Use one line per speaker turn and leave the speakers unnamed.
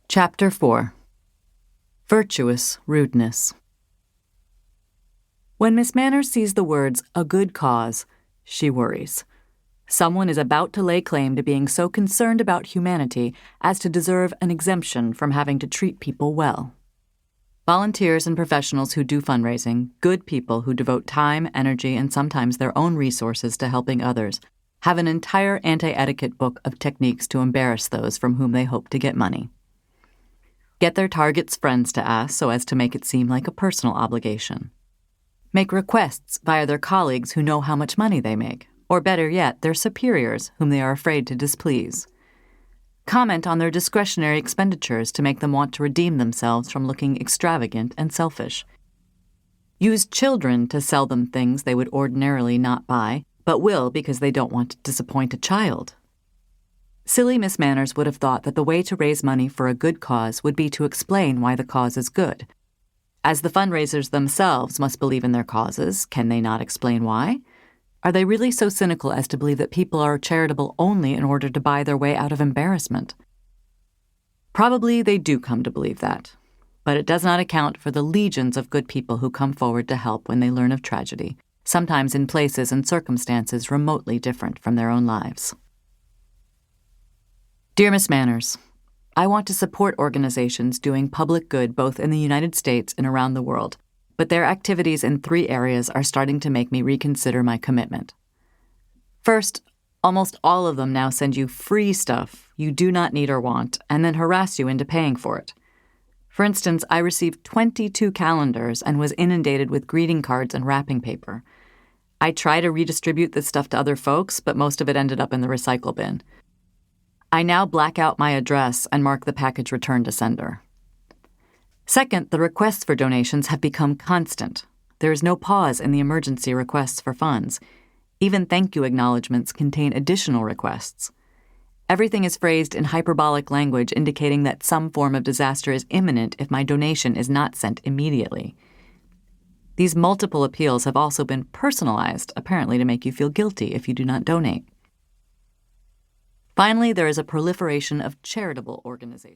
Chapter 4. Virtuous Rudeness. When Miss Manners sees the words, "a good cause," she worries. Someone is about to lay claim to being so concerned about humanity as to deserve an exemption from having to treat people well. Volunteers and professionals who do fundraising, good people who devote time, energy, and sometimes their own resources to helping others, have an entire anti-etiquette book of techniques to embarrass those from whom they hope to get money. Get their target's friends to ask so as to make it seem like a personal obligation. Make requests via their colleagues who know how much money they make, or better yet, their superiors whom they are afraid to displease. Comment on their discretionary expenditures to make them want to redeem themselves from looking extravagant and selfish. Use children to sell them things they would ordinarily not buy, but will because they don't want to disappoint a child. Silly Miss Manners would have thought that the way to raise money for a good cause would be to explain why the cause is good. As the fundraisers themselves must believe in their causes, can they not explain why? Are they really so cynical as to believe that people are charitable only in order to buy their way out of embarrassment? Probably they do come to believe that, but it does not account for the legions of good people who come forward to help when they learn of tragedy, sometimes in places and circumstances remotely different from their own lives. Dear Miss Manners, I want to support organizations doing public good both in the United States and around the world, but their activities in 3 areas are starting to make me reconsider my commitment. First, almost all of them now send you free stuff you do not need or want, and then harass you into paying for it. For instance, I received 22 calendars and was inundated with greeting cards and wrapping paper. I try to redistribute this stuff to other folks, but most of it ended up in the recycle bin. I now black out my address and mark the package returned to sender. Second, the requests for donations have become constant. There is no pause in the emergency requests for funds. Even thank you acknowledgments contain additional requests. Everything is phrased in hyperbolic language indicating that some form of disaster is imminent if my donation is not sent immediately. These multiple appeals have also been personalized, apparently to make you feel guilty if you do not donate. Finally, there is a proliferation of charitable organizations.